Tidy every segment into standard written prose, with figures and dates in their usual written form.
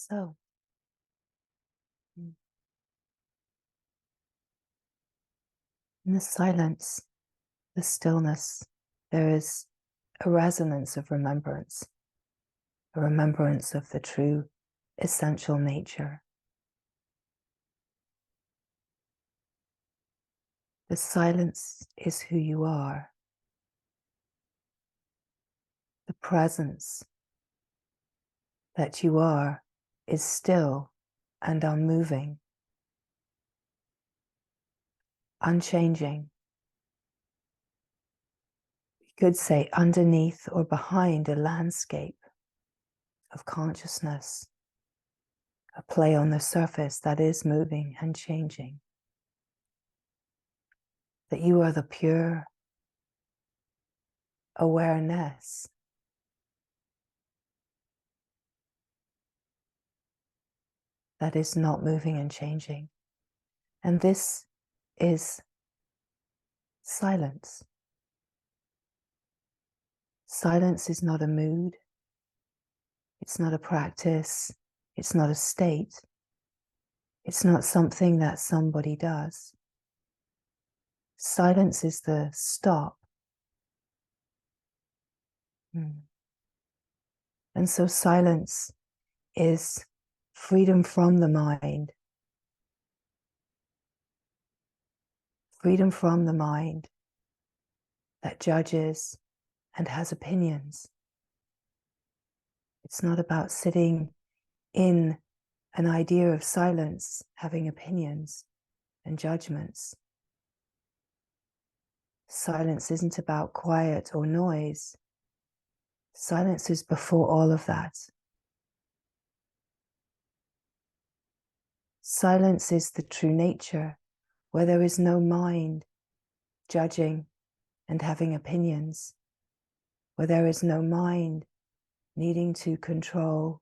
So, in the silence, the stillness, there is a resonance of remembrance, a remembrance of the true essential nature. The silence is who you are. The presence that you are is still and unmoving, unchanging. You could say underneath or behind a landscape of consciousness, a play on the surface that is moving and changing. That you are the pure awareness that is not moving and changing. And this is silence. Silence is not a mood. It's not a practice. It's not a state. It's not something that somebody does. Silence is the stop. And so silence is freedom from the mind. Freedom from the mind that judges and has opinions. It's not about sitting in an idea of silence, having opinions and judgments. Silence isn't about quiet or noise. Silence is before all of that. Silence is the true nature, where there is no mind judging and having opinions, where there is no mind needing to control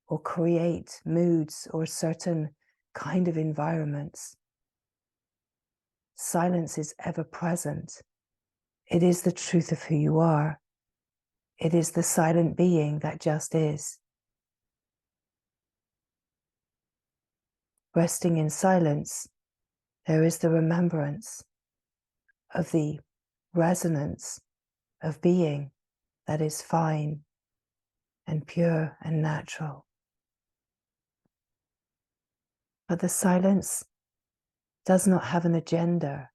or create moods or certain kind of environments. Silence is ever present. It is the truth of who you are. It is the silent being that just is. Resting in silence, there is the remembrance of the resonance of being that is fine and pure and natural. But the silence does not have an agenda.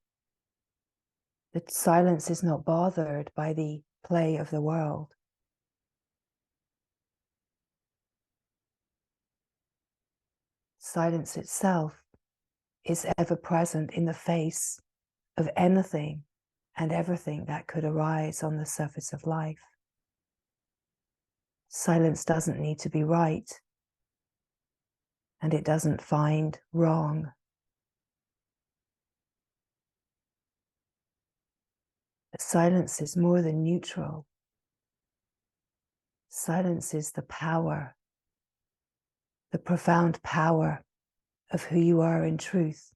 The silence is not bothered by the play of the world. Silence itself is ever present in the face of anything and everything that could arise on the surface of life. Silence doesn't need to be right, and it doesn't find wrong. But silence is more than neutral. Silence is the power, the profound power of who you are in truth.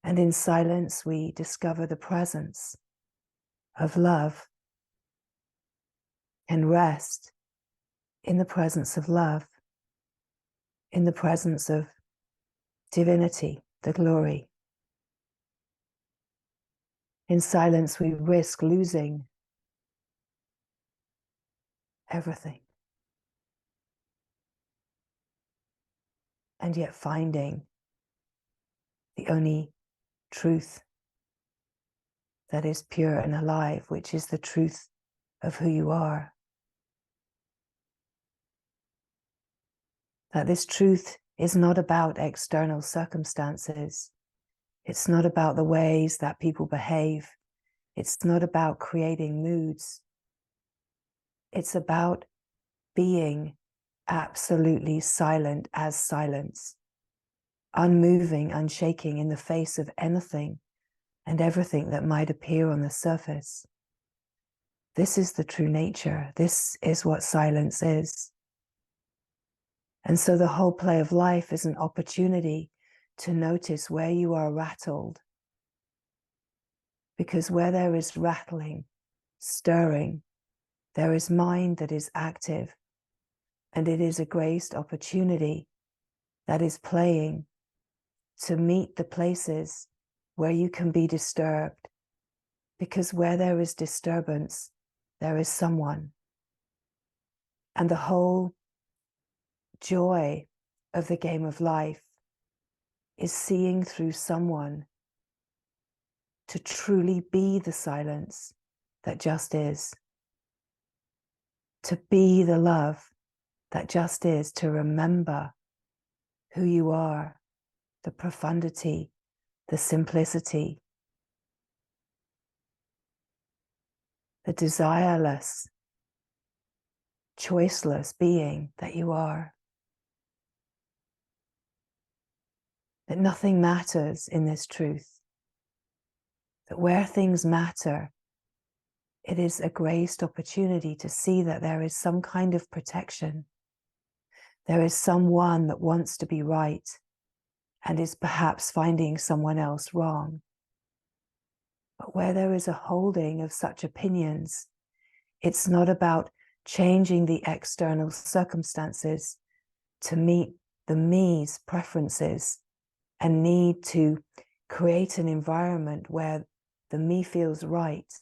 And in silence, we discover the presence of love and rest in the presence of love, in the presence of divinity, the glory. In silence, we risk losing everything, and yet finding the only truth that is pure and alive, which is the truth of who you are. That this truth is not about external circumstances. It's not about the ways that people behave. It's not about creating moods. It's about being absolutely silent as silence, unmoving, unshaking in the face of anything and everything that might appear on the surface. This is the true nature. This is what silence is. And so the whole play of life is an opportunity to notice where you are rattled. Because where there is rattling, stirring, there is mind that is active And it is a graced opportunity that is playing to meet the places where you can be disturbed. Because where there is disturbance, there is someone. And the whole joy of the game of life is seeing through someone to truly be the silence that just is. To be the love that just is, to remember who you are, the profundity, the simplicity, the desireless, choiceless being that you are. That nothing matters in this truth. That where things matter, it is a graced opportunity to see that there is some kind of protection. There is someone that wants to be right and is perhaps finding someone else wrong. But where there is a holding of such opinions, it's not about changing the external circumstances to meet the me's preferences and need to create an environment where the me feels right.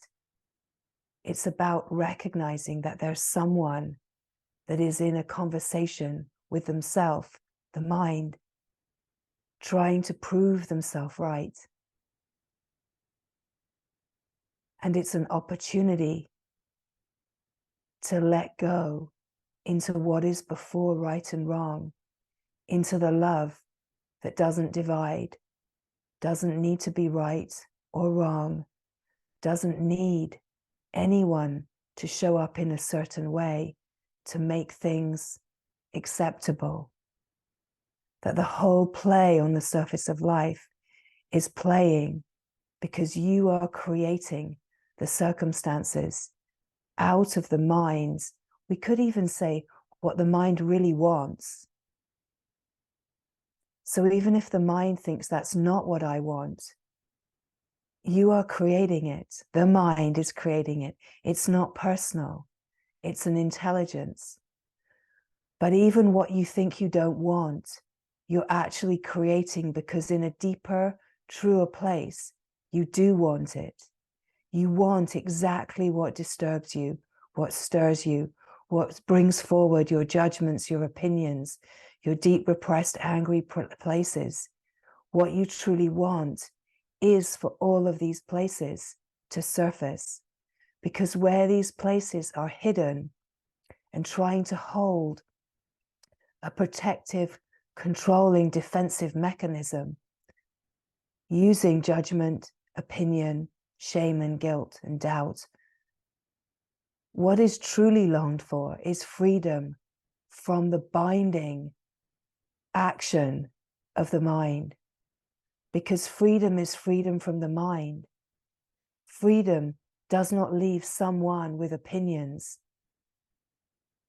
It's about recognizing that there's someone that is in a conversation with themselves, the mind, trying to prove themselves right. And it's an opportunity to let go into what is before right and wrong, into the love that doesn't divide, doesn't need to be right or wrong, doesn't need anyone to show up in a certain way to make things acceptable. That the whole play on the surface of life is playing because you are creating the circumstances out of the minds. We could even say what the mind really wants. So even if the mind thinks that's not what I want, you are creating it. The mind is creating it. It's not personal. It's an intelligence. But even what you think you don't want, you're actually creating because in a deeper, truer place, you do want it. You want exactly what disturbs you, what stirs you, what brings forward your judgments, your opinions, your deep repressed, angry places. What you truly want is for all of these places to surface. Because where these places are hidden and trying to hold a protective, controlling, defensive mechanism, using judgment, opinion, shame and guilt and doubt, what is truly longed for is freedom from the binding action of the mind. Because freedom is freedom from the mind. Freedom does not leave someone with opinions.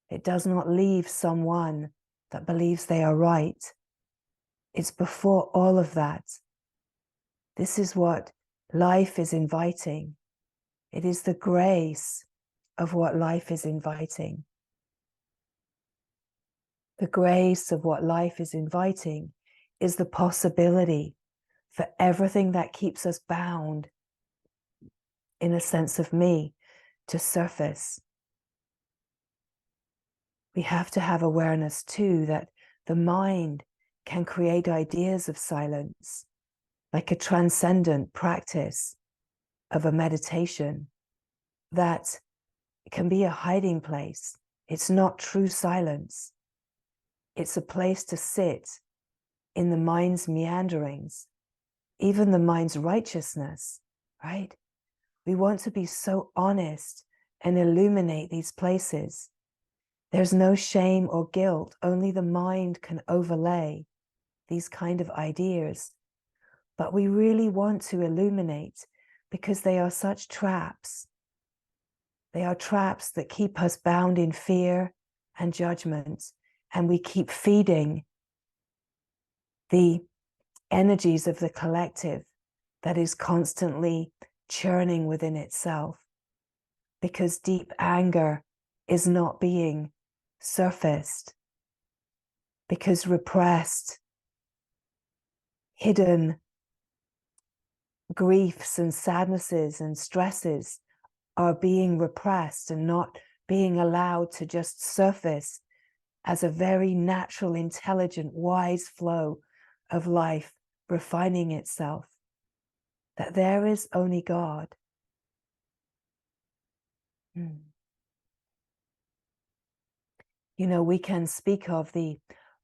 It does not leave someone that believes they are right. It's before all of that. This is what life is inviting. It is the grace of what life is inviting. The grace of what life is inviting is the possibility for everything that keeps us bound in a sense of me to surface. We have to have awareness too that the mind can create ideas of silence, like a transcendent practice of a meditation that can be a hiding place. It's not true silence. It's a place to sit in the mind's meanderings, even the mind's righteousness, right? We want to be so honest and illuminate these places. There's no shame or guilt. Only the mind can overlay these kind of ideas. But we really want to illuminate because they are such traps. They are traps that keep us bound in fear and judgment. And we keep feeding the energies of the collective that is constantly churning within itself. Because deep anger is not being surfaced. because repressed, hidden griefs and sadnesses and stresses are being repressed and not being allowed to just surface as a very natural, intelligent, wise flow of life refining itself, that there is only God. You know, we can speak of the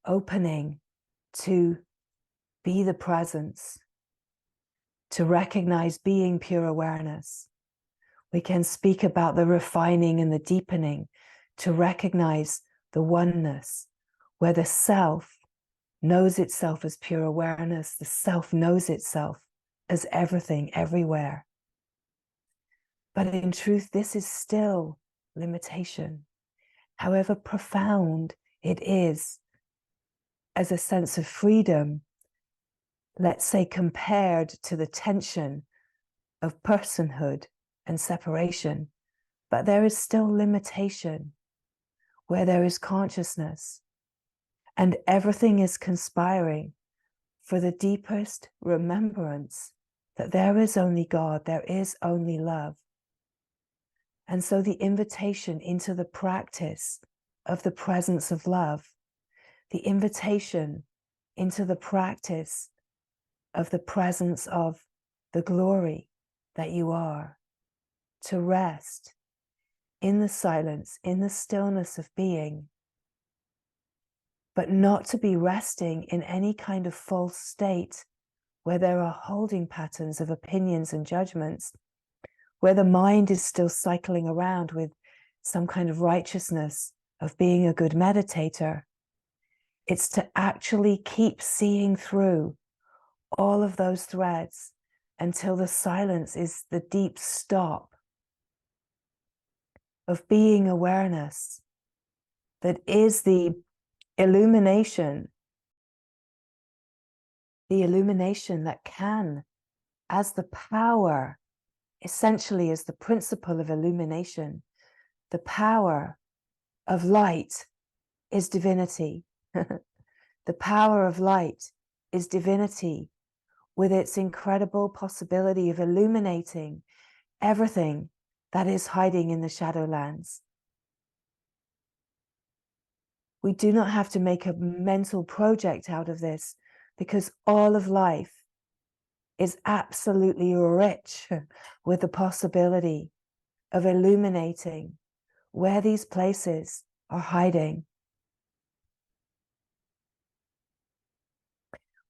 opening to be the presence, to recognize being pure awareness. We can speak about the refining and the deepening to recognize the oneness, where the self knows itself as pure awareness, the self knows itself as everything, everywhere. But in truth, this is still limitation. However profound it is as a sense of freedom, let's say compared to the tension of personhood and separation, but there is still limitation where there is consciousness, and everything is conspiring for the deepest remembrance that there is only God, there is only love. And so the invitation into the practice of the presence of love, the invitation into the practice of the presence of the glory that you are, to rest in the silence, in the stillness of being, but not to be resting in any kind of false state where there are holding patterns of opinions and judgments, where the mind is still cycling around with some kind of righteousness of being a good meditator. It's to actually keep seeing through all of those threads until the silence is the deep stop of being awareness that is the illumination that can, as the power, essentially as the principle of illumination, the power of light is divinity. The power of light is divinity with its incredible possibility of illuminating everything that is hiding in the shadowlands. We do not have to make a mental project out of this, because all of life is absolutely rich with the possibility of illuminating where these places are hiding.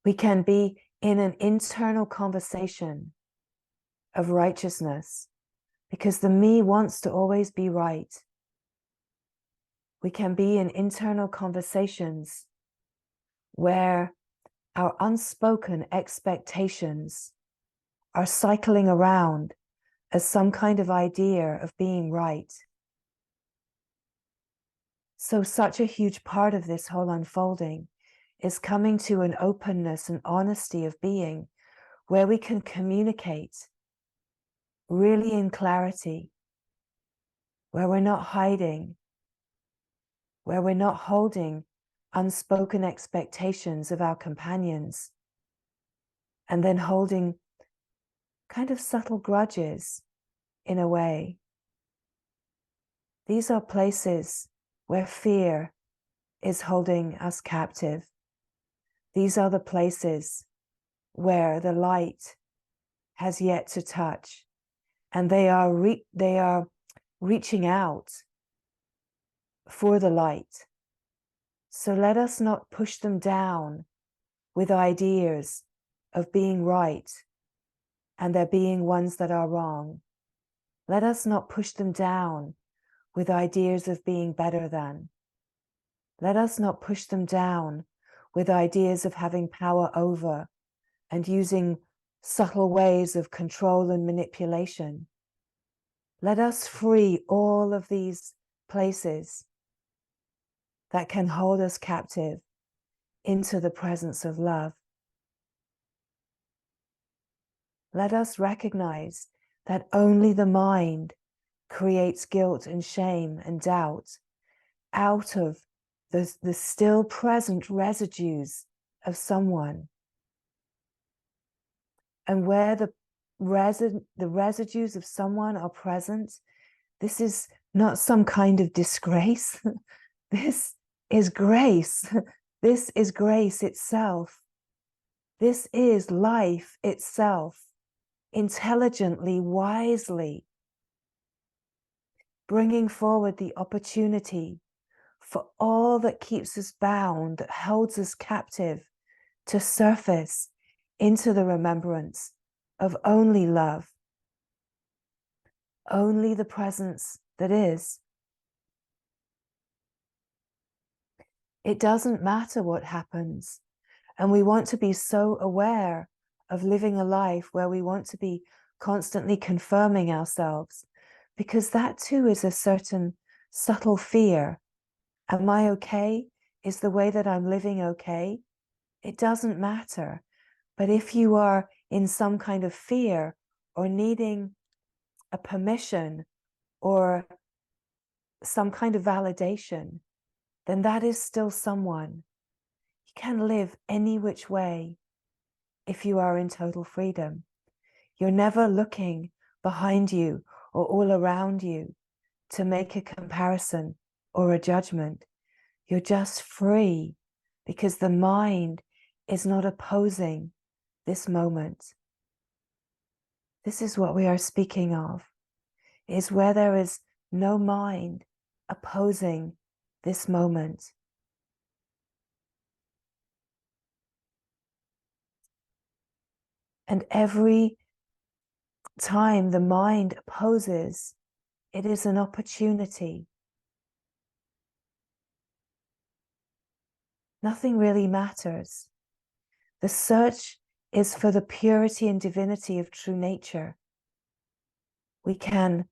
We can be in an internal conversation of righteousness because the me wants to always be right. We can be in internal conversations where our unspoken expectations are cycling around as some kind of idea of being right. So such a huge part of this whole unfolding is coming to an openness and honesty of being where we can communicate really in clarity, where we're not hiding, where we're not holding unspoken expectations of our companions and then holding kind of subtle grudges in a way. These are places where fear is holding us captive. These are the places where the light has yet to touch, and they are reaching out for the light. So let us not push them down with ideas of being right and there being ones that are wrong. Let us not push them down with ideas of being better than. Let us not push them down with ideas of having power over and using subtle ways of control and manipulation. Let us free all of these places that can hold us captive into the presence of love. Let us recognize that only the mind creates guilt and shame and doubt out of the still present residues of someone. And where the residues of someone are present, this is not some kind of disgrace. This is grace. This is grace itself. This is life itself, intelligently, wisely, bringing forward the opportunity for all that keeps us bound, that holds us captive, to surface into the remembrance of only love, only the presence that is. It doesn't matter what happens. And we want to be so aware of living a life where we want to be constantly confirming ourselves, because that too is a certain subtle fear. Am I okay? Is the way that I'm living okay? It doesn't matter. But if you are in some kind of fear or needing a permission or some kind of validation, then that is still someone. You can live any which way if you are in total freedom. You're never looking behind you or all around you to make a comparison or a judgment. You're just free because the mind is not opposing this moment. This is what we are speaking of, is where there is no mind opposing this moment. And every time the mind opposes, it is an opportunity. Nothing really matters. The search is for the purity and divinity of true nature. We can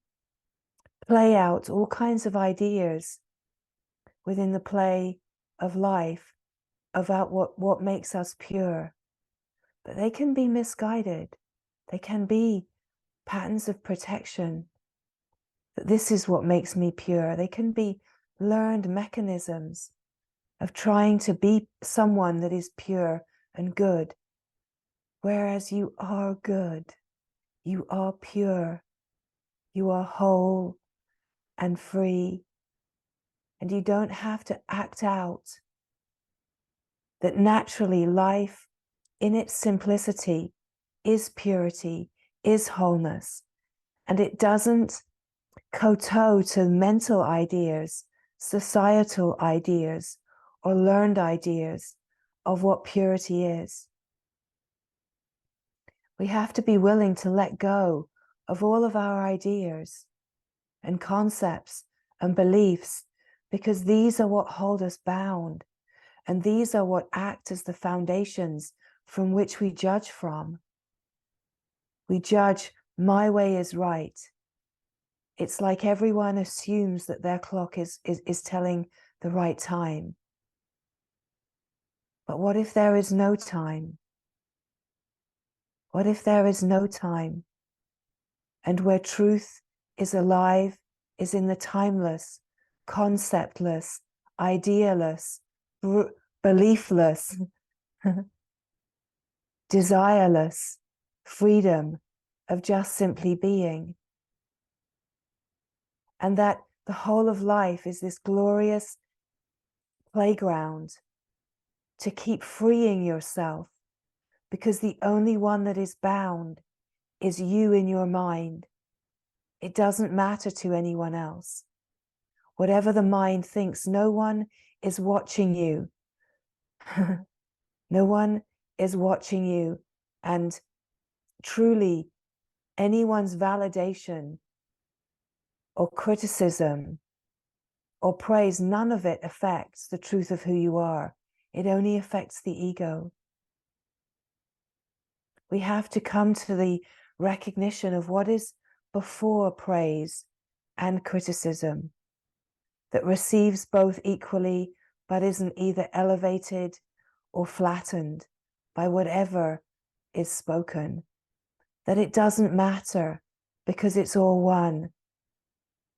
play out all kinds of ideas within the play of life about what makes us pure, but they can be misguided. They can be patterns of protection. That this is what makes me pure. They can be learned mechanisms of trying to be someone that is pure and good, whereas you are good, you are pure, you are whole and free, and you don't have to act out. That naturally life in its simplicity is purity, is wholeness, and it doesn't kowtow to mental ideas, societal ideas, or learned ideas of what purity is. We have to be willing to let go of all of our ideas and concepts and beliefs, because these are what hold us bound, and these are what act as the foundations from which we judge from. We judge, my way is right. It's like everyone assumes that their clock is telling the right time. But what if there is no time? What if there is no time? And where truth is alive is in the timeless, conceptless, idealess, beliefless, desireless freedom of just simply being. And that the whole of life is this glorious playground to keep freeing yourself, because the only one that is bound is you in your mind. It doesn't matter to anyone else. Whatever the mind thinks, no one is watching you. No one is watching you. And truly, anyone's validation or criticism or praise, none of it affects the truth of who you are. It only affects the ego. We have to come to the recognition of what is before praise and criticism, that receives both equally, but isn't either elevated or flattened by whatever is spoken. That it doesn't matter because it's all one.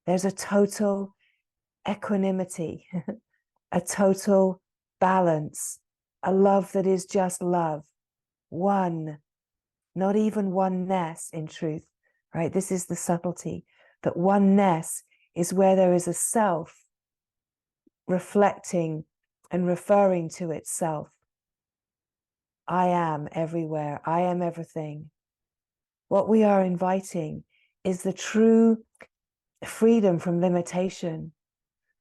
There's a total equanimity a total balance, a love that is just love, one, not even oneness in truth, right? This is the subtlety, that oneness is where there is a self reflecting and referring to itself. I am everywhere. I am everything. What we are inviting is the true freedom from limitation,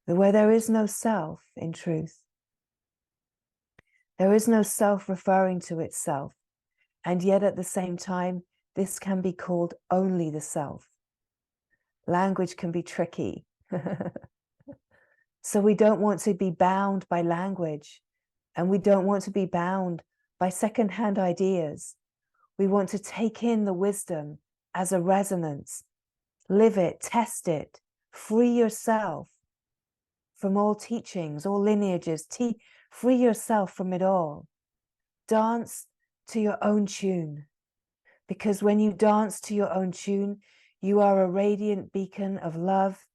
where there is no self in truth. There is no self referring to itself. And yet at the same time, this can be called only the self. Language can be tricky. So we don't want to be bound by language, and we don't want to be bound by secondhand ideas. We want to take in the wisdom as a resonance, live it, test it, free yourself from all teachings, all lineages, free yourself from it all. Dance to your own tune, because when you dance to your own tune, you are a radiant beacon of love,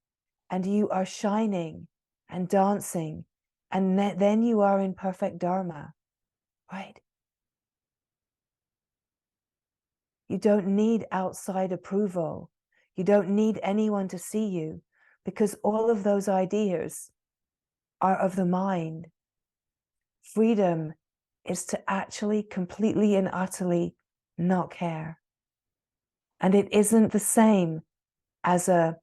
and you are shining and dancing, and then you are in perfect dharma, right? You don't need outside approval. You don't need anyone to see you, because all of those ideas are of the mind. Freedom is to actually completely and utterly not care. And it isn't the same as a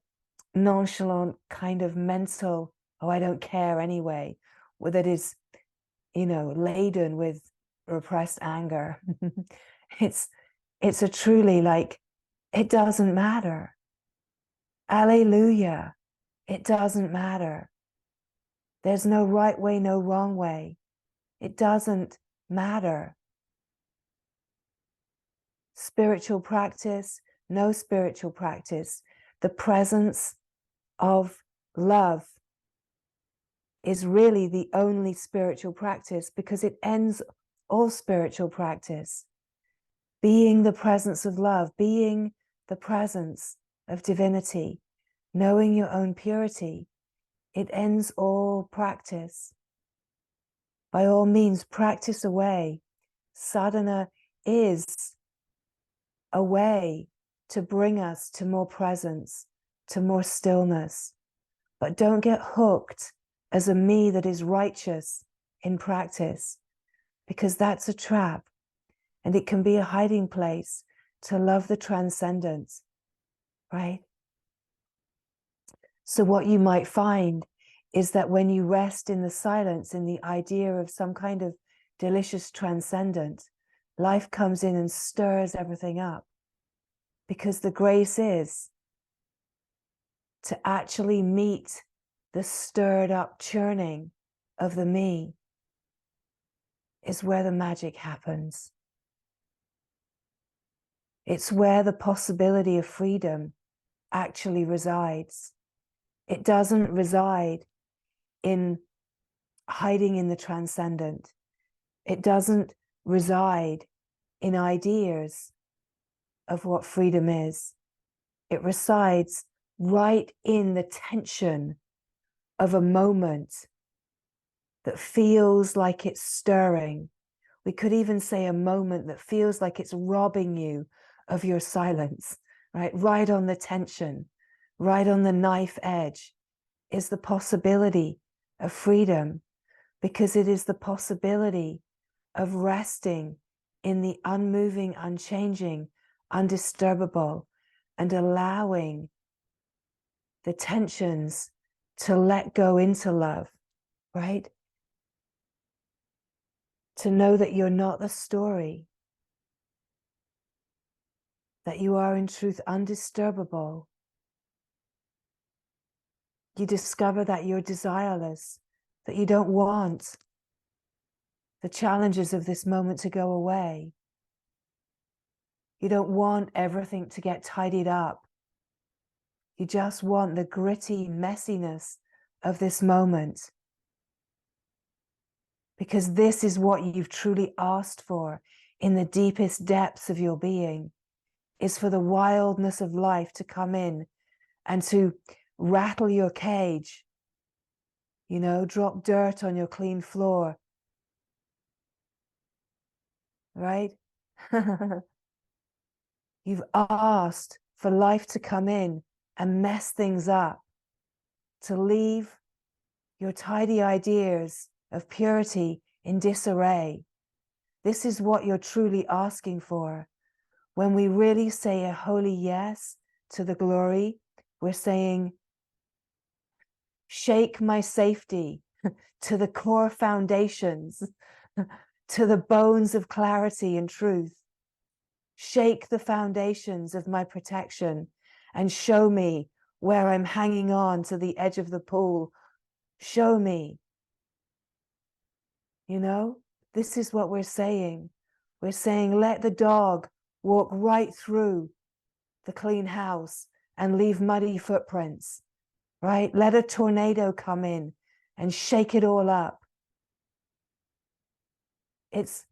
nonchalant kind of mental, oh, I don't care anyway, that is, laden with repressed anger. It's a truly like, it doesn't matter. Alleluia. It doesn't matter. There's no right way, no wrong way. It doesn't matter. Spiritual practice, no spiritual practice. The presence of love is really the only spiritual practice, because it ends all spiritual practice. Being the presence of love, being the presence of divinity, knowing your own purity, it ends all practice. By all means, practice away. Sadhana is a way to bring us to more presence, to more stillness. But don't get hooked as a me that is righteous in practice, because that's a trap, and it can be a hiding place to love the transcendent, right? So what you might find is that when you rest in the silence, in the idea of some kind of delicious transcendent, life comes in and stirs everything up, because the grace is to actually meet the stirred up churning of the me, is where the magic happens. It's where the possibility of freedom actually resides. It doesn't reside in hiding in the transcendent. It doesn't reside in ideas of what freedom is. It resides right in the tension of a moment that feels like it's stirring. We could even say a moment that feels like it's robbing you of your silence, right? Right on the tension, right on the knife edge is the possibility of freedom, because it is the possibility of resting in the unmoving, unchanging, undisturbable, and allowing the tensions to let go into love, right? To know that you're not the story, that you are in truth undisturbable. You discover that you're desireless, that you don't want the challenges of this moment to go away. You don't want everything to get tidied up. You just want the gritty messiness of this moment, because this is what you've truly asked for in the deepest depths of your being, is for the wildness of life to come in and to rattle your cage, You know, drop dirt on your clean floor, right? You've asked for life to come in and mess things up, to leave your tidy ideas of purity in disarray. This is what you're truly asking for. When we really say a holy yes to the glory, we're saying, shake my safety to the core foundations, to the bones of clarity and truth. Shake the foundations of my protection and show me where I'm hanging on to the edge of the pool. Show me. You know, this is what we're saying. We're saying, let the dog walk right through the clean house and leave muddy footprints, right? Let a tornado come in and shake it all up. It's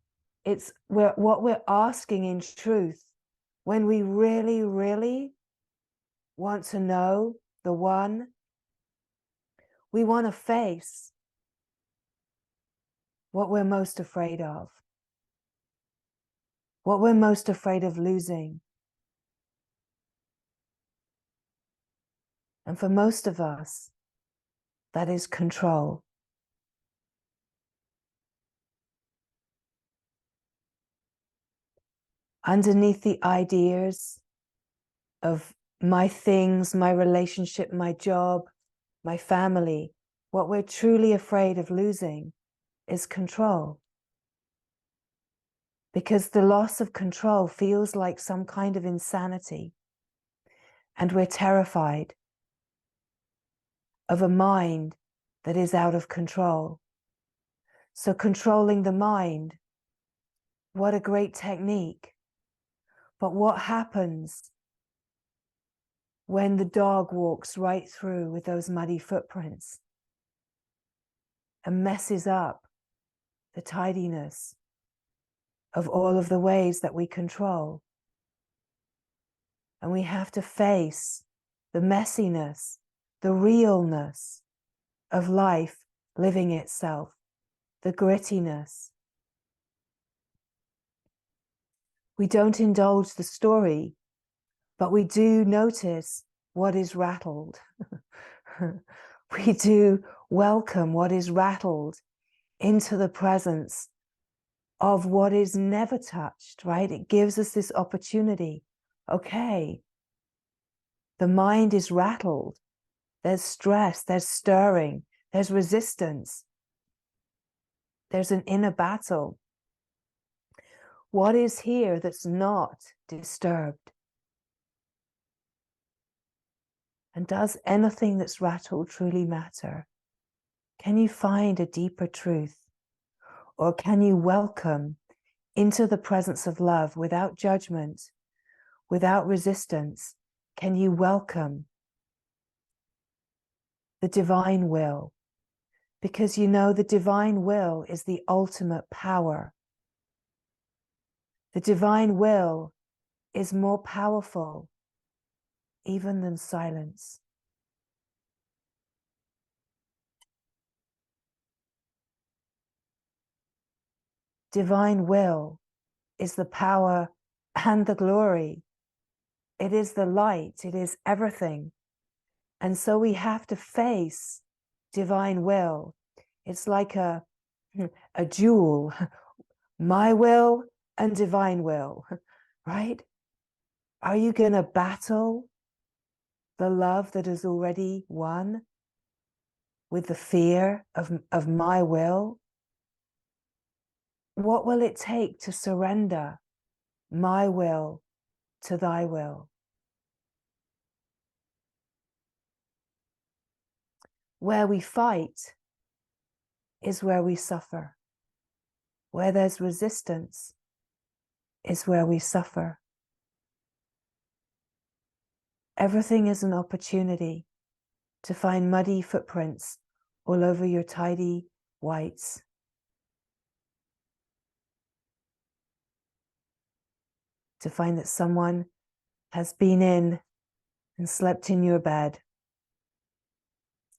what we're asking in truth when we really, really want to know the one. We want to face what we're most afraid of, what we're most afraid of losing. And for most of us, that is control. Underneath the ideas of my things, my relationship, my job, my family, what we're truly afraid of losing is control. Because the loss of control feels like some kind of insanity. And we're terrified of a mind that is out of control. So controlling the mind, what a great technique. But what happens when the dog walks right through with those muddy footprints and messes up the tidiness of all of the ways that we control? And we have to face the messiness, the realness of life living itself, the grittiness. We don't indulge the story, but we do notice what is rattled. We do welcome what is rattled into the presence of what is never touched, right? It gives us this opportunity. Okay, the mind is rattled. There's stress, there's stirring, there's resistance. There's an inner battle. What is here that's not disturbed? And does anything that's rattled truly matter? Can you find a deeper truth? Or can you welcome into the presence of love without judgment, without resistance? Can you welcome the divine will? Because you know the divine will is the ultimate power. The divine will is more powerful even than silence. Divine will is the power and the glory. It is the light. It is everything. And so we have to face divine will. It's like a duel, my will and divine will, right? Are you going to battle the love that is already won with the fear of my will? What will it take to surrender my will to thy will? Where we fight is where we suffer. Where there's resistance is where we suffer. Everything is an opportunity to find muddy footprints all over your tidy whites. To find that someone has been in and slept in your bed,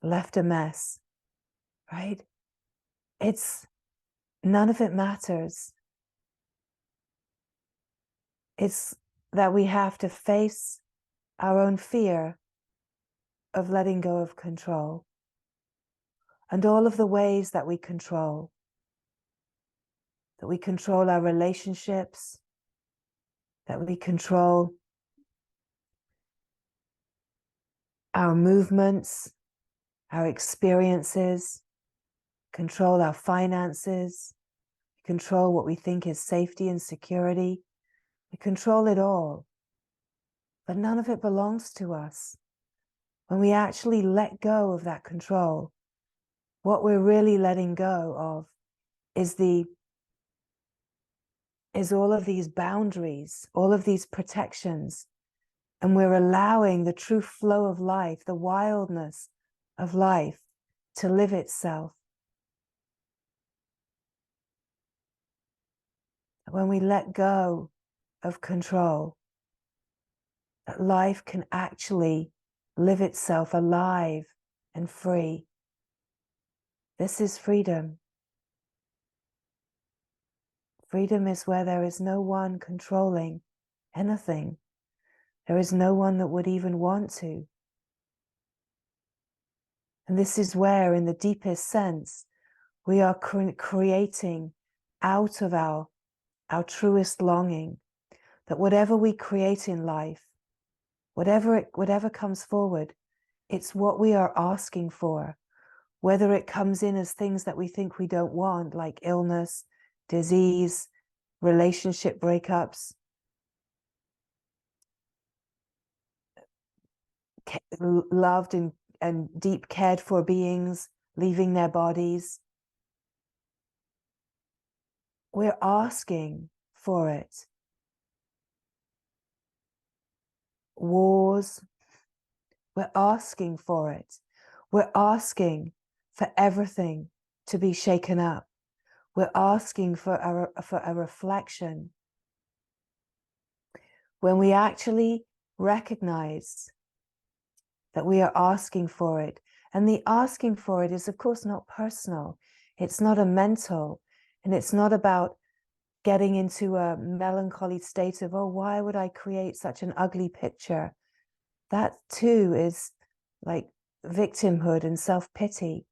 left a mess, right? None of it matters. It's that we have to face our own fear of letting go of control and all of the ways that we control our relationships, that we control our movements, our experiences, control our finances, control what we think is safety and security. We control it all, but none of it belongs to us. When we actually let go of that control, what we're really letting go of is all of these boundaries, all of these protections, and we're allowing the true flow of life, the wildness of life, to live itself. When we let go of control, that life can actually live itself alive and free. This is freedom. Freedom is where there is no one controlling anything. There is no one that would even want to. And this is where, in the deepest sense, we are creating out of our truest longing, that whatever we create in life, whatever comes forward, it's what we are asking for. Whether it comes in as things that we think we don't want, like illness, disease, relationship breakups, loved and deep cared for beings leaving their bodies. We're asking for it. Wars, we're asking for it. We're asking for everything to be shaken up. We're asking for a reflection. When we actually recognize that we are asking for it, and the asking for it is, of course, not personal. It's not a mental, and it's not about getting into a melancholy state of, oh, why would I create such an ugly picture? That too is like victimhood and self-pity.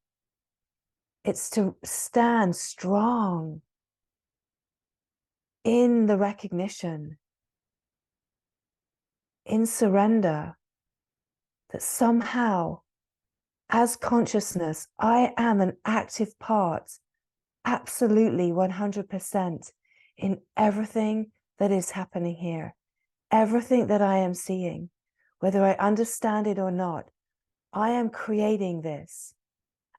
It's to stand strong in the recognition, in surrender, that somehow, as consciousness, I am an active part, absolutely 100%, in everything that is happening here, everything that I am seeing, whether I understand it or not. I am creating this,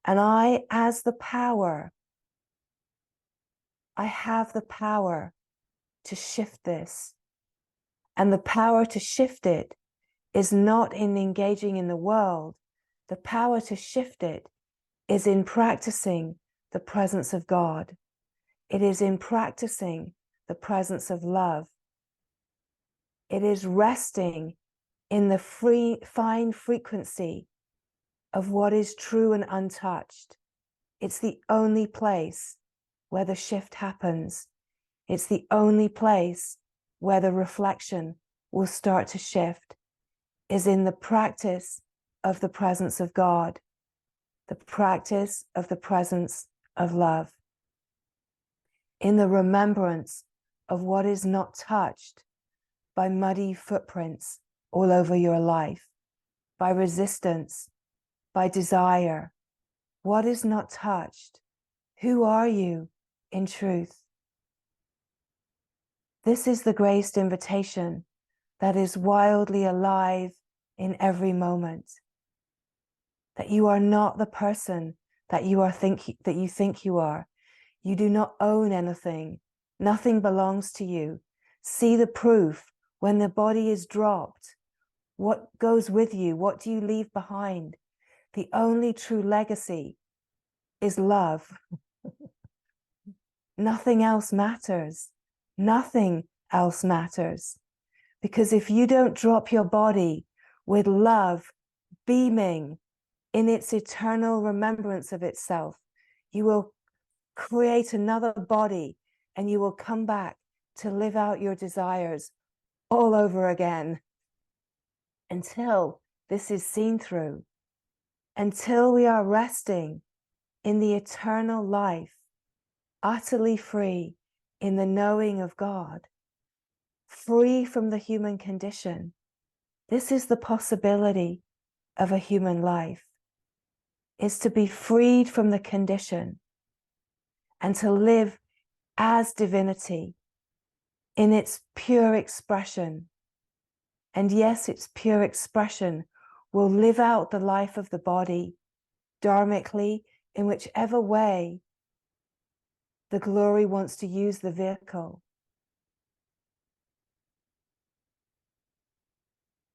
and I have the power to shift this. And the power to shift it is not in engaging in the world. The power to shift it is in practicing the presence of God. It is in practicing the presence of love. It is resting in the fine frequency of what is true and untouched. It's the only place where the shift happens. It's the only place where the reflection will start to shift, is in the practice of the presence of God, the practice of the presence of love, in the remembrance of what is not touched by muddy footprints all over your life, by resistance, by desire. What is not touched? Who are you in truth? This is the graced invitation that is wildly alive in every moment. That you are not the person that you think you are. You do not own anything. Nothing belongs to you. See the proof when the body is dropped. What goes with you? What do you leave behind? The only true legacy is love. Nothing else matters. Nothing else matters. Because if you don't drop your body with love beaming in its eternal remembrance of itself, You will create another body, and you will come back to live out your desires all over again until this is seen through, until we are resting in the eternal life, utterly free in the knowing of God, free from the human condition. This is the possibility of a human life, is to be freed from the condition and to live as divinity in its pure expression. And yes, its pure expression will live out the life of the body dharmically, in whichever way the glory wants to use the vehicle.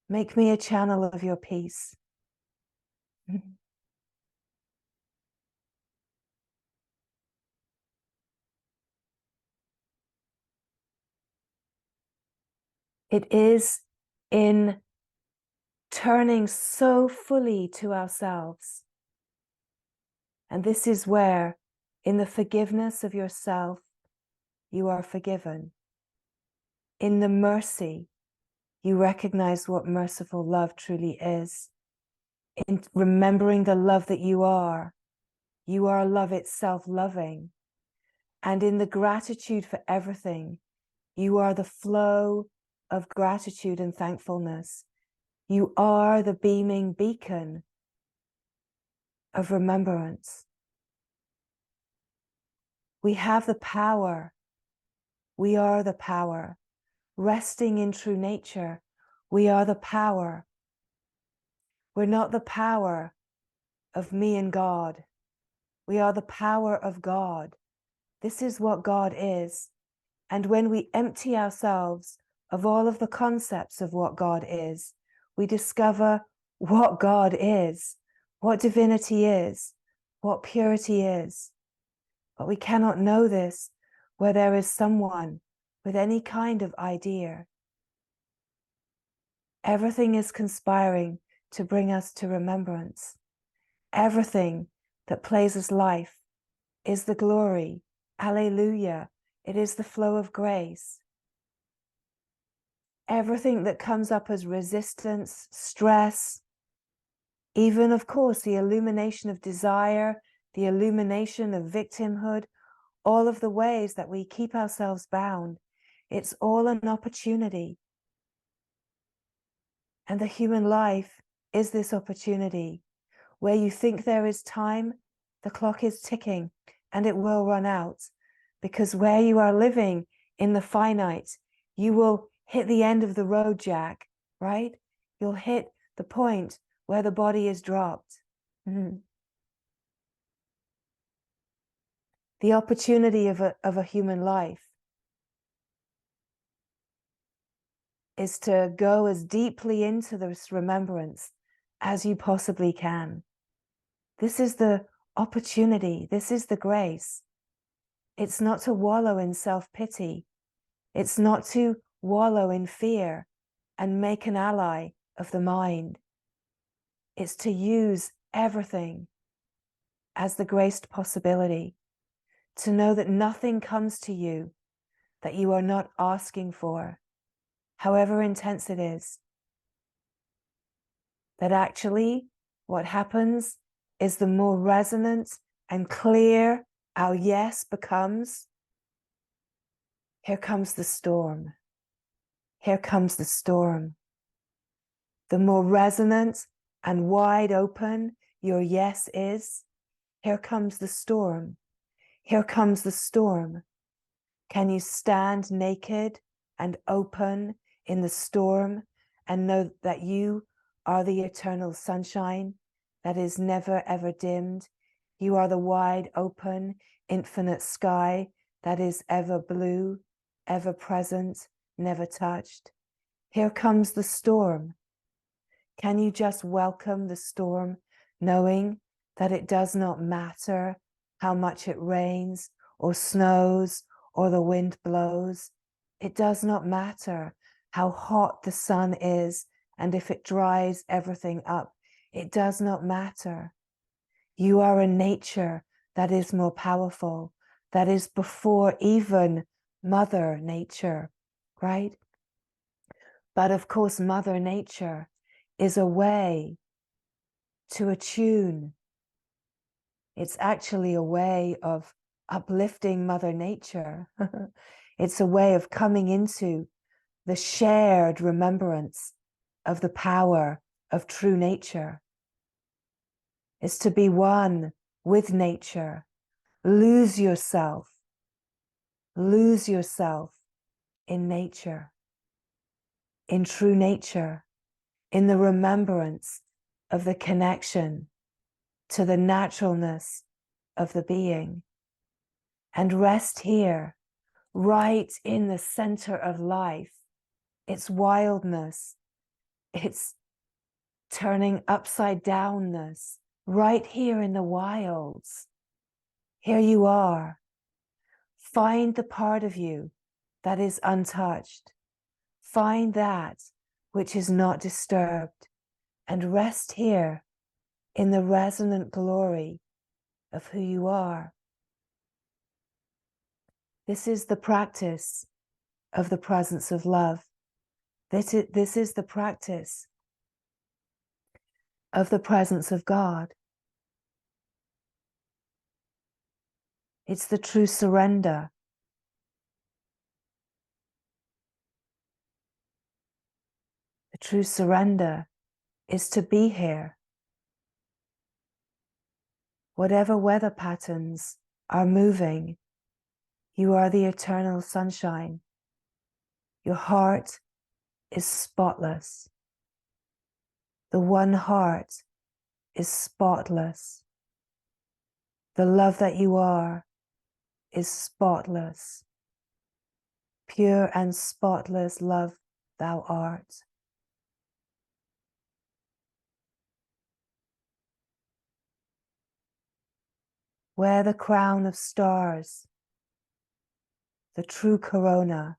Make me a channel of your peace. It is in turning so fully to ourselves. And this is where, in the forgiveness of yourself, you are forgiven. In the mercy, you recognize what merciful love truly is. In remembering the love that you are love itself loving. And in the gratitude for everything, you are the flow of gratitude and thankfulness. You are the beaming beacon of remembrance. We have the power. We are the power. Resting in true nature, we are the power. We're not the power of me and God. We are the power of God. This is what God is. And when we empty ourselves of all of the concepts of what God is, we discover what God is, what divinity is, what purity is. But we cannot know this where there is someone with any kind of idea. Everything is conspiring to bring us to remembrance. Everything that plays us life is the glory. Alleluia. It is the flow of grace. Everything that comes up as resistance, stress, even, of course, the illumination of desire, the illumination of victimhood, all of the ways that we keep ourselves bound, it's all an opportunity. And the human life is this opportunity. Where you think there is time, the clock is ticking and it will run out. Because where you are living in the finite, you will hit the end of the road, Jack, right? You'll hit the point where the body is dropped. Mm-hmm. The opportunity of a human life is to go as deeply into this remembrance as you possibly can. This is the opportunity. This is the grace. It's not to wallow in self-pity. It's not to wallow in fear and make an ally of the mind. It's to use everything as the graced possibility, to know that nothing comes to you that you are not asking for, however intense it is. That actually what happens is the more resonant and clear our yes becomes, here comes the storm. Here comes the storm. The more resonant and wide open your yes is, here comes the storm. Here comes the storm. Can you stand naked and open in the storm and know that you are the eternal sunshine that is never ever dimmed? You are the wide open, infinite sky that is ever blue, ever present, never touched. Here comes the storm. Can you just welcome the storm, knowing that it does not matter how much it rains or snows or the wind blows? It does not matter how hot the sun is and if it dries everything up. It does not matter. You are a nature that is more powerful, that is before even Mother Nature, right? But of course, Mother Nature is a way to attune. It's actually a way of uplifting Mother Nature. It's a way of coming into the shared remembrance of the power of true nature. It's to be one with nature. Lose yourself in nature, in true nature, in the remembrance of the connection to the naturalness of the being, and rest here, right in the center of life, its wildness, its turning upside downness, right here in the wilds. Here you are. Find the part of you that is untouched. Find that which is not disturbed, and rest here in the resonant glory of who you are. This is the practice of the presence of love. This is the practice of the presence of God. It's the true surrender. The true surrender is to be here. Whatever weather patterns are moving, you are the eternal sunshine. Your heart is spotless. The one heart is spotless. The love that you are is spotless. Pure and spotless love thou art. Wear the crown of stars, the true corona.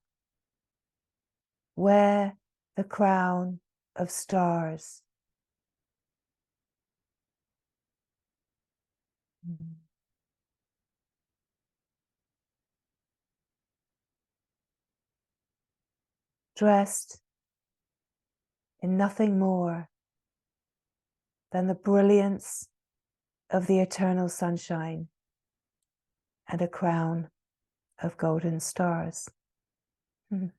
Wear the crown of stars. Dressed in nothing more than the brilliance of the eternal sunshine and a crown of golden stars. The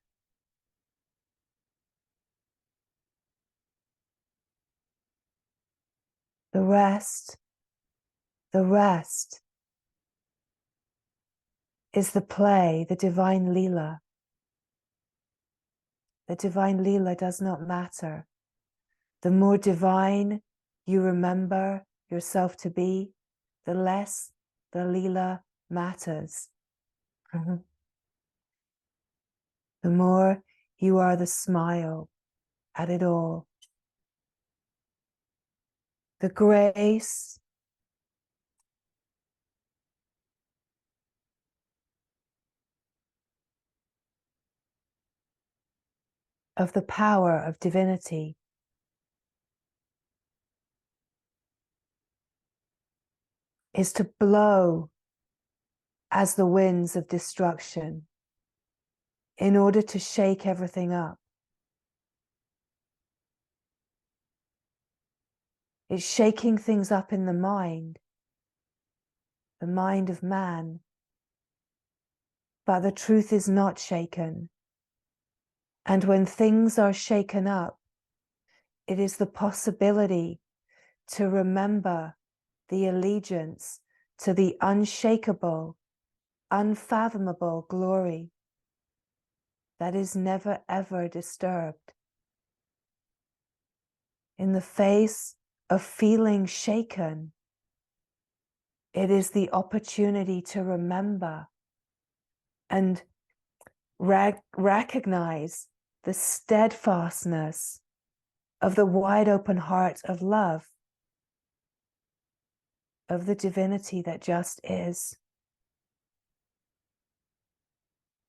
rest is the play, the divine Leela. The divine Leela does not matter. The more divine you remember yourself to be, the less the Leela matters. The more you are the smile at it all. The grace of the power of divinity is to blow as the winds of destruction in order to shake everything up. It's shaking things up in the mind of man. But the truth is not shaken. And when things are shaken up, it is the possibility to remember the allegiance to the unshakable, unfathomable glory that is never ever disturbed. In the face of feeling shaken, it is the opportunity to remember and recognize the steadfastness of the wide open heart of love, of the divinity that just is.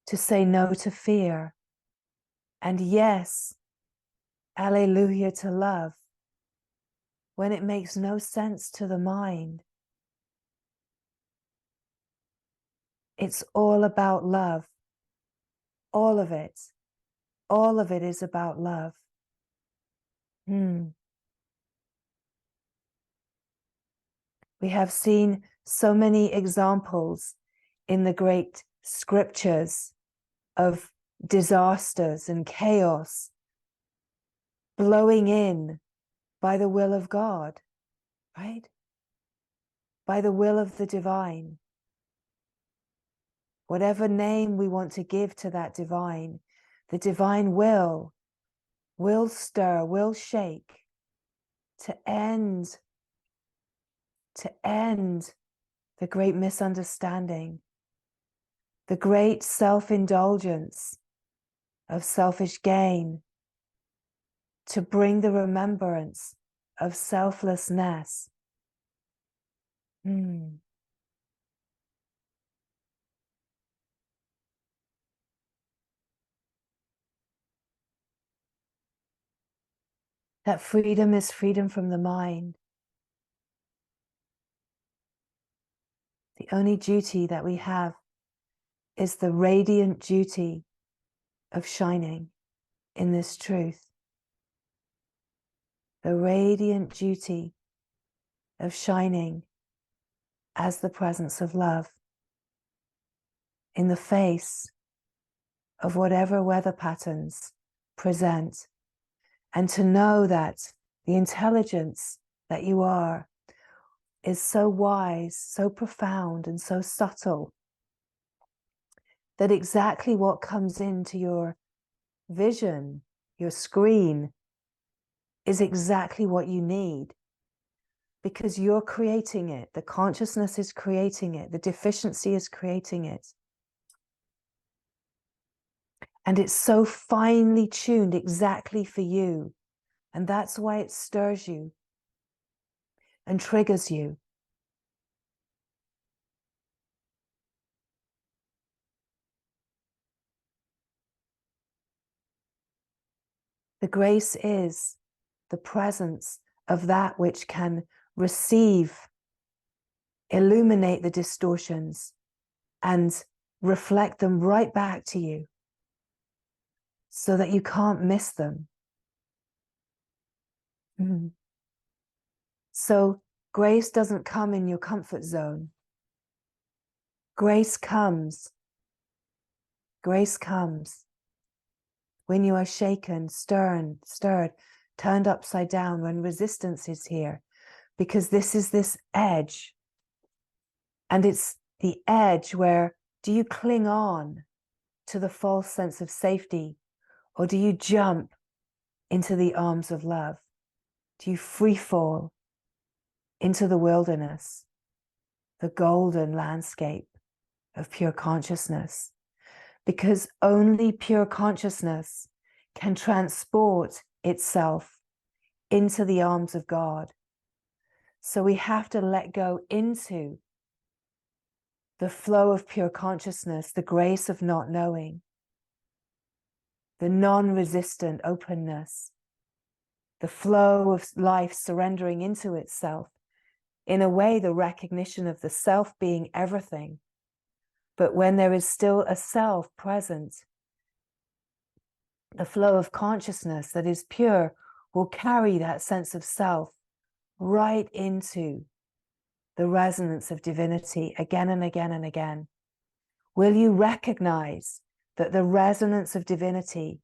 To say no to fear and yes, alleluia to love when it makes no sense to the mind. It's all about love. All of it. All of it is about love. We have seen so many examples in the great scriptures of disasters and chaos blowing in by the will of God, right? By the will of the divine. Whatever name we want to give to that divine, the divine will stir, will shake to end the great misunderstanding, the great self-indulgence of selfish gain, to bring the remembrance of selflessness. That freedom is freedom from the mind. The only duty that we have is the radiant duty of shining in this truth. The radiant duty of shining as the presence of love in the face of whatever weather patterns present, and to know that the intelligence that you are is so wise, so profound, and so subtle that exactly what comes into your vision, your screen, is exactly what you need, because you're creating it. The consciousness is creating it. The deficiency is creating it. And it's so finely tuned exactly for you. And that's why it stirs you and triggers you. The grace is the presence of that which can receive, illuminate the distortions, and reflect them right back to you so that you can't miss them. So grace doesn't come in your comfort zone. Grace comes when you are shaken, stirred, turned upside down, when resistance is here, because this is this edge. And it's the edge where, do you cling on to the false sense of safety, or do you jump into the arms of love? Do you free fall into the wilderness, the golden landscape of pure consciousness? Because only pure consciousness can transport itself into the arms of God. So we have to let go into the flow of pure consciousness, the grace of not knowing, the non-resistant openness, the flow of life surrendering into itself. In a way, the recognition of the self being everything. But when there is still a self present, the flow of consciousness that is pure will carry that sense of self right into the resonance of divinity again and again and again. Will you recognize that the resonance of divinity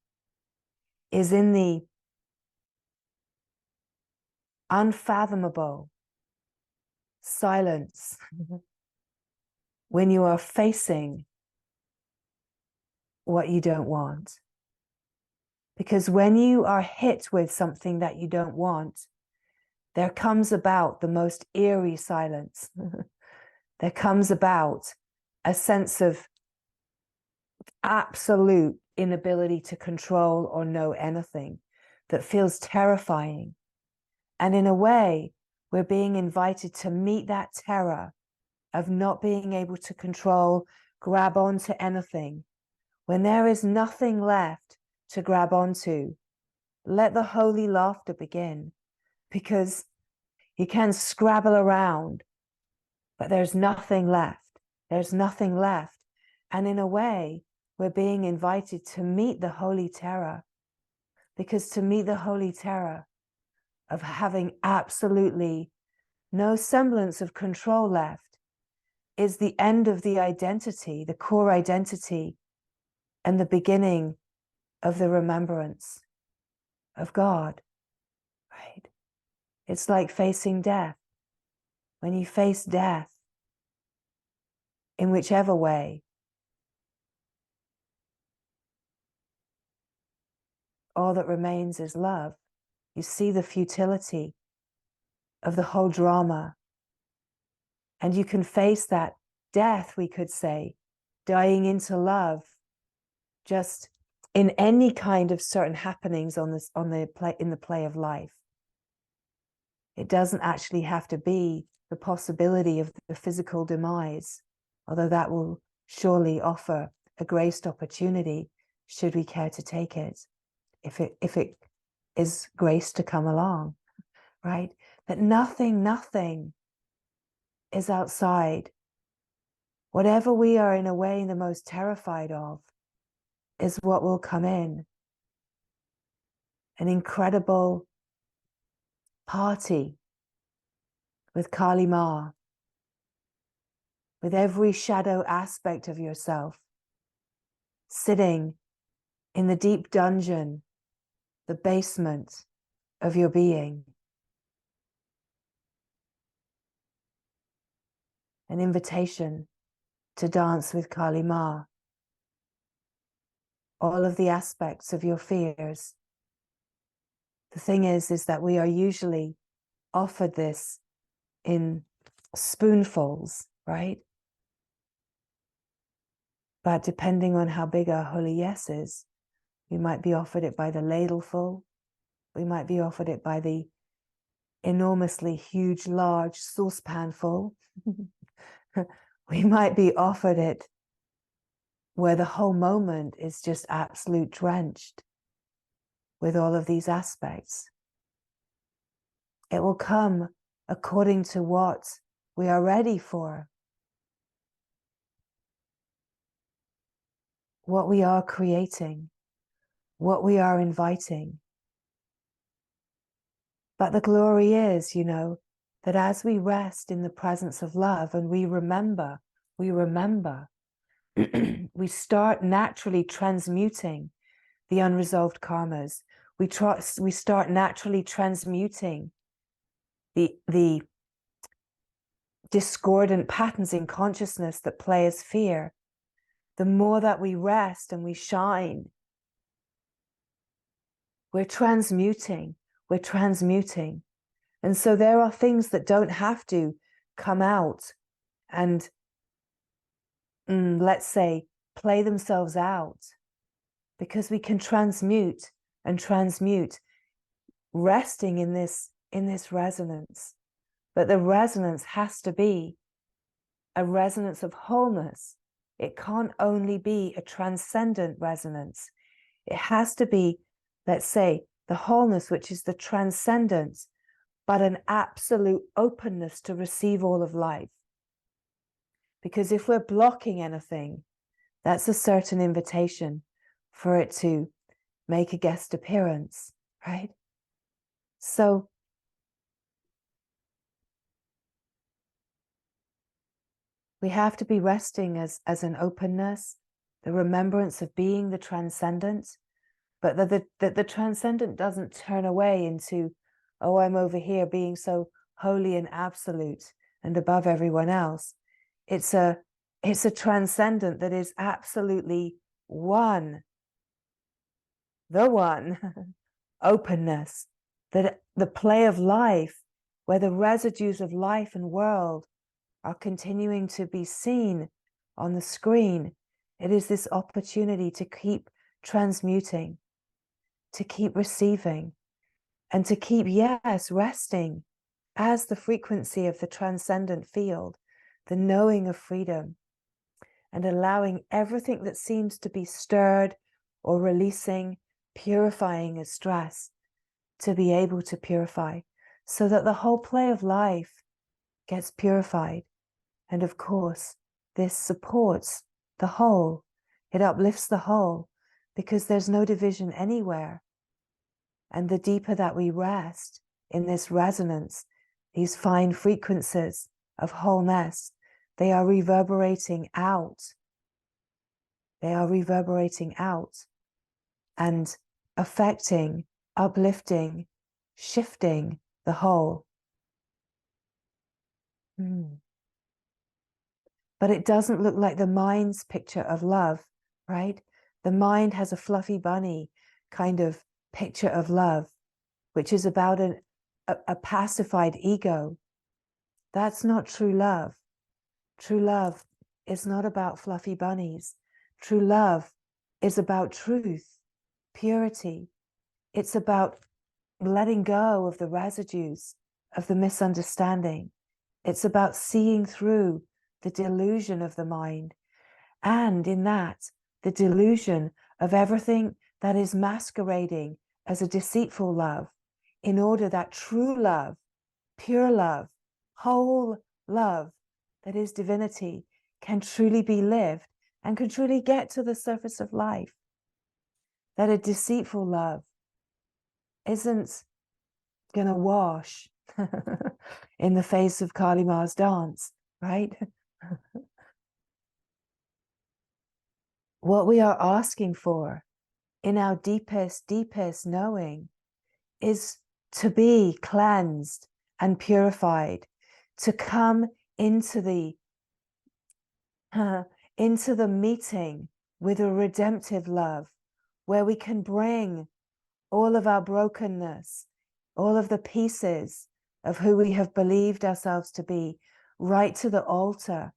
is in the unfathomable silence when you are facing what you don't want? Because when you are hit with something that you don't want, there comes about the most eerie silence. There comes about a sense of absolute inability to control or know anything that feels terrifying. And in a way, we're being invited to meet that terror of not being able to control, grab onto anything. When there is nothing left to grab onto, let the holy laughter begin, because you can scrabble around, but there's nothing left. There's nothing left And in a way, we're being invited to meet the holy terror, because to meet the holy terror of having absolutely no semblance of control left is the end of the identity, the core identity, and the beginning of the remembrance of God, right? It's like facing death. When you face death, in whichever way, all that remains is love. You see the futility of the whole drama, and you can face that death, we could say, dying into love, just in any kind of certain happenings in the play of life. It doesn't actually have to be the possibility of the physical demise, although that will surely offer a graced opportunity should we care to take it, if it is graced to come along, right? That nothing is outside. Whatever we are in a way the most terrified of is what will come in. An incredible party with Kali Ma, with every shadow aspect of yourself sitting in the deep dungeon, the basement of your being. An invitation to dance with Kali Ma. All of the aspects of your fears. The thing is that we are usually offered this in spoonfuls, right? But depending on how big our holy yes is, we might be offered it by the ladleful. We might be offered it by the enormously huge, large saucepan full. We might be offered it where the whole moment is just absolute drenched with all of these aspects. It will come according to what we are ready for, what we are creating, what we are inviting. But the glory is, that as we rest in the presence of love and we remember, we start naturally transmuting the unresolved karmas. We start naturally transmuting the discordant patterns in consciousness that play as fear. The more that we rest and we shine, we're transmuting. And so there are things that don't have to come out and, let's say, play themselves out, because we can transmute, resting in this resonance. But the resonance has to be a resonance of wholeness. It can't only be a transcendent resonance. It has to be, let's say, the wholeness, which is the transcendence, but an absolute openness to receive all of life. Because if we're blocking anything, that's a certain invitation for it to make a guest appearance, right? So we have to be resting as an openness, the remembrance of being the transcendent, but that the transcendent doesn't turn away into, oh, I'm over here being so holy and absolute and above everyone else. It's a transcendent that is absolutely one, the one, openness, that the play of life, where the residues of life and world are continuing to be seen on the screen. It is this opportunity to keep transmuting, to keep receiving, and to keep, yes, resting as the frequency of the transcendent field, the knowing of freedom, and allowing everything that seems to be stirred or releasing, purifying as stress, to be able to purify, so that the whole play of life gets purified. And of course, this supports the whole. It uplifts the whole because there's no division anywhere. And the deeper that we rest in this resonance, these fine frequencies of wholeness, they are reverberating out. They are reverberating out and affecting, uplifting, shifting the whole. But it doesn't look like the mind's picture of love, right? The mind has a fluffy bunny kind of picture of love, which is about a pacified ego. That's not true love. True love is not about fluffy bunnies. True love is about truth, purity. It's about letting go of the residues of the misunderstanding. It's about seeing through the delusion of the mind. And in that, the delusion of everything that is masquerading as a deceitful love, in order that true love, pure love, whole love, that is divinity, can truly be lived and can truly get to the surface of life. That a deceitful love isn't going to wash in the face of Kali Ma's dance, right? What we are asking for in our deepest, deepest knowing is to be cleansed and purified, to come into the meeting with a redemptive love, where we can bring all of our brokenness, all of the pieces of who we have believed ourselves to be, right to the altar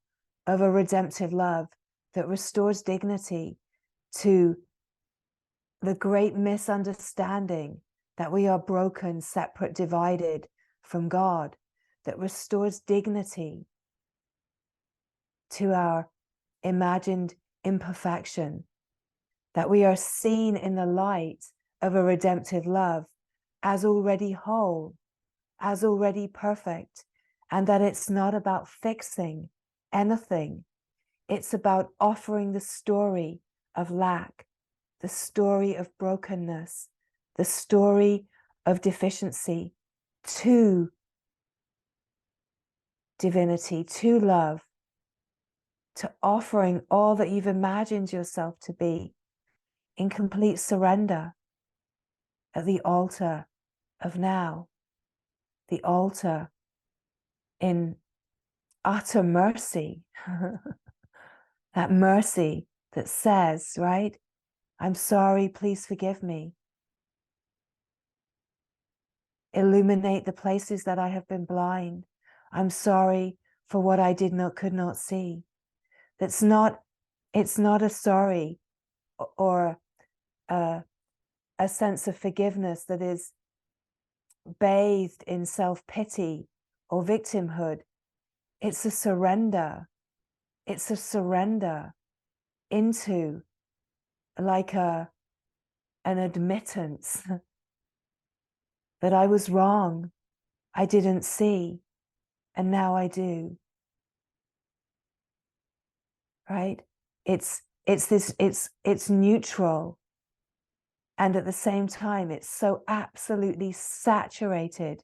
of a redemptive love that restores dignity to the great misunderstanding that we are broken, separate, divided from God, that restores dignity to our imagined imperfection, that we are seen in the light of a redemptive love as already whole, as already perfect, and that it's not about fixing anything. It's about offering the story of lack, the story of brokenness, the story of deficiency to divinity, to love, to offering all that you've imagined yourself to be in complete surrender at the altar of now, the altar in utter mercy, that mercy that says, right, I'm sorry, please forgive me. Illuminate the places that I have been blind. I'm sorry for what I could not see. It's not a sorry or a sense of forgiveness that is bathed in self-pity or victimhood. It's a surrender. It's a surrender into like an admittance that I was wrong, I didn't see, and now I do. Right? It's neutral, and at the same time it's so absolutely saturated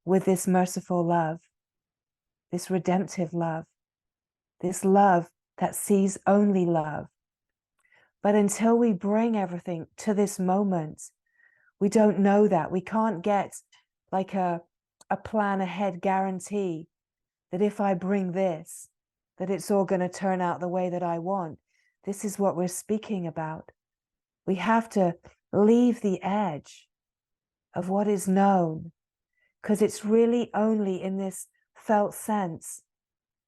with this merciful love, this redemptive love, this love that sees only love. But until we bring everything to this moment, we don't know that. We can't get like a plan ahead guarantee that if I bring this, that it's all going to turn out the way that I want. This is what we're speaking about. We have to leave the edge of what is known, because it's really only in this felt sense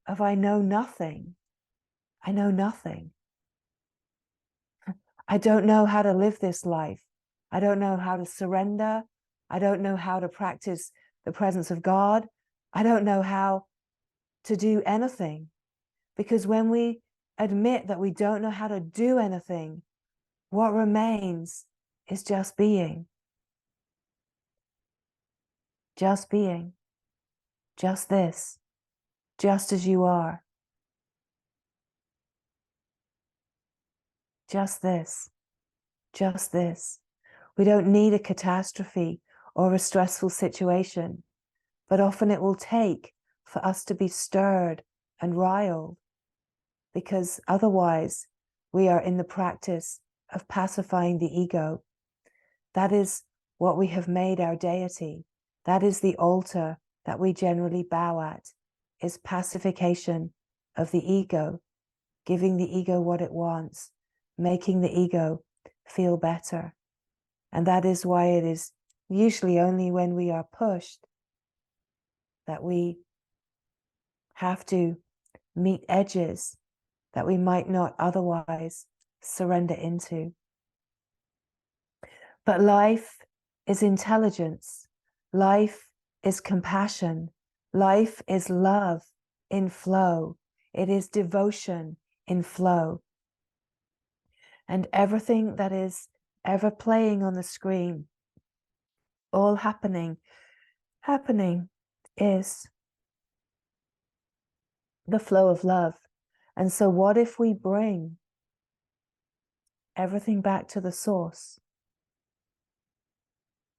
of I know nothing. I know nothing. I don't know how to live this life. I don't know how to surrender. I don't know how to practice the presence of God. I don't know how to do anything. Because when we admit that we don't know how to do anything, what remains is just being. Just being. Just this. Just as you are. Just this, just this. We don't need a catastrophe or a stressful situation, but often it will take for us to be stirred and riled, because otherwise we are in the practice of pacifying the ego. That is what we have made our deity. That is the altar that we generally bow at, is pacification of the ego, giving the ego what it wants, making the ego feel better. And that is why it is usually only when we are pushed that we have to meet edges that we might not otherwise surrender into. But life is intelligence. Life is compassion. Life is love in flow. It is devotion in flow. And everything that is ever playing on the screen, all happening is the flow of love. And so what if we bring everything back to the source,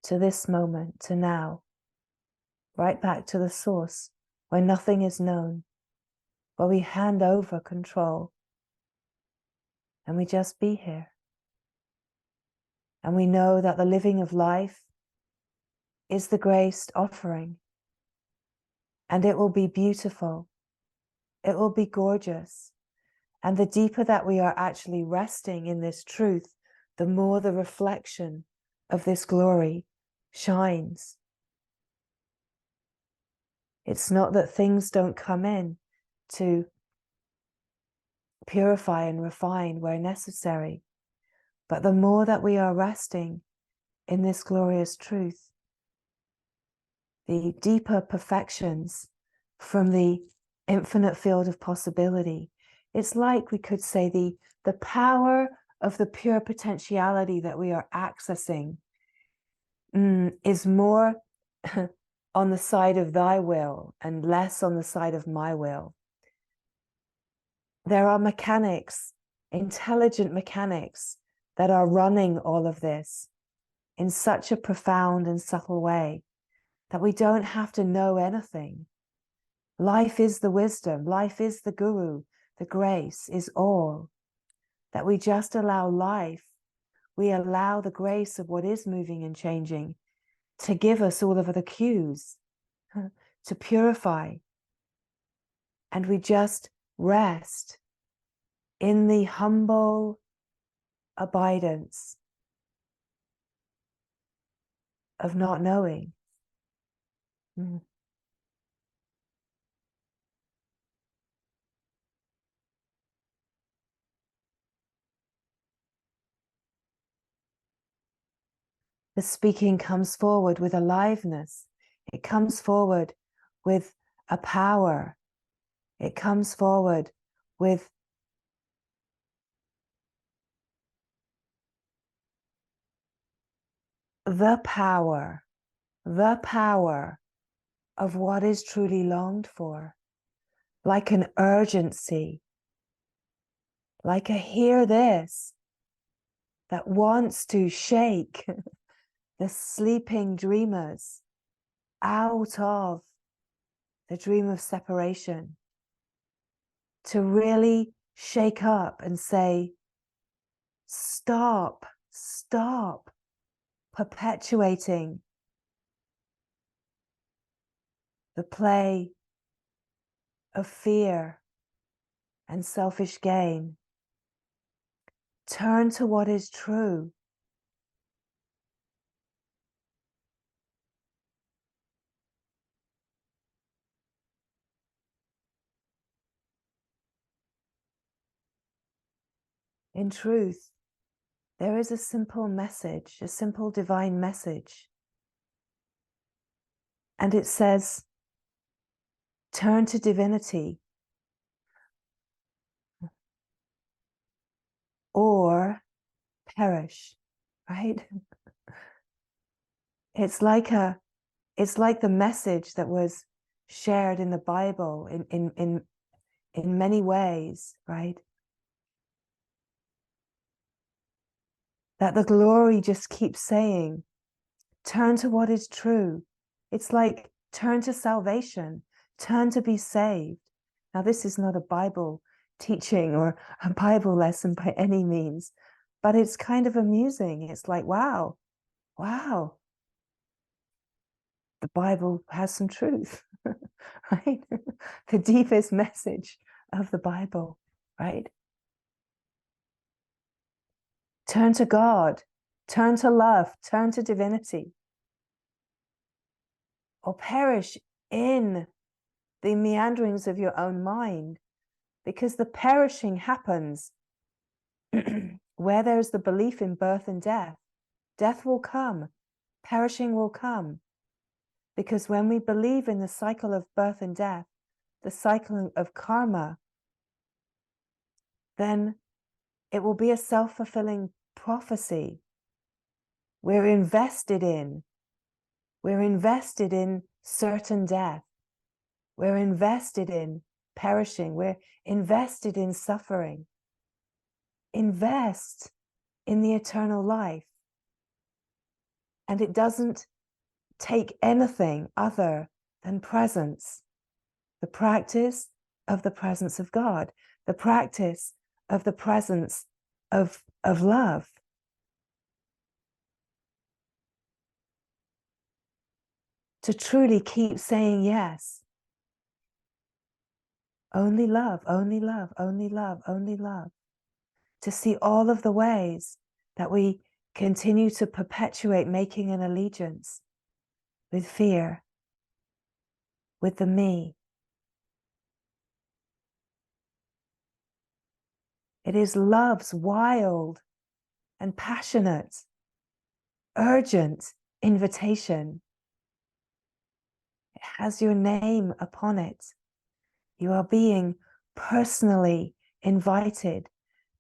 to this moment, to now, right back to the source, where nothing is known, where we hand over control and we just be here. And we know that the living of life is the graced offering, and it will be beautiful. It will be gorgeous. And the deeper that we are actually resting in this truth, the more the reflection of this glory shines. It's not that things don't come in to purify and refine where necessary, but the more that we are resting in this glorious truth, the deeper perfections from the infinite field of possibility. It's like we could say the power of the pure potentiality that we are accessing is more on the side of thy will and less on the side of my will. There are mechanics, intelligent mechanics, that are running all of this in such a profound and subtle way that we don't have to know anything. Life is the wisdom, life is the guru, the grace is all. That we just allow life, we allow the grace of what is moving and changing to give us all of the cues, to purify. And we just rest in the humble abidance of not knowing. The speaking comes forward with aliveness. It comes forward with a power. It comes forward with the power of what is truly longed for, like an urgency, like a hear this that wants to shake the sleeping dreamers out of the dream of separation, to really shake up and say, stop perpetuating the play of fear and selfish gain. Turn to what is true. In truth, there is a simple message, a simple divine message. And it says, turn to divinity or perish, right? It's like the message that was shared in the Bible in many ways, right? that the glory just keeps saying, turn to what is true. It's like, turn to salvation, turn to be saved. Now, this is not a Bible teaching or a Bible lesson by any means, but it's kind of amusing. It's like, wow, wow, the Bible has some truth, right? The deepest message of the Bible, right? Turn to God, turn to love, turn to divinity, or perish in the meanderings of your own mind, because the perishing happens where there's the belief in birth and death. Death will come, perishing will come, because when we believe in the cycle of birth and death, the cycle of karma, then it will be a self-fulfilling prophecy. We're invested in certain death. We're invested in perishing. We're invested in suffering. Invest in the eternal life. And it doesn't take anything other than presence. The practice of the presence of God. The practice of the presence of love. To truly keep saying yes. Only love, only love, only love, only love. To see all of the ways that we continue to perpetuate making an allegiance with fear, with the me. It is love's wild and passionate, urgent invitation. It has your name upon it. You are being personally invited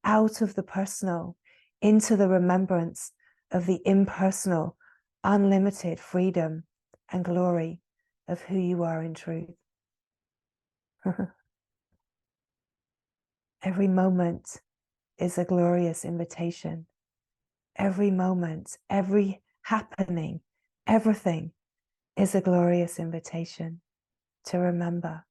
out of the personal into the remembrance of the impersonal, unlimited freedom and glory of who you are in truth. Every moment is a glorious invitation. Every moment, every happening, everything is a glorious invitation to remember.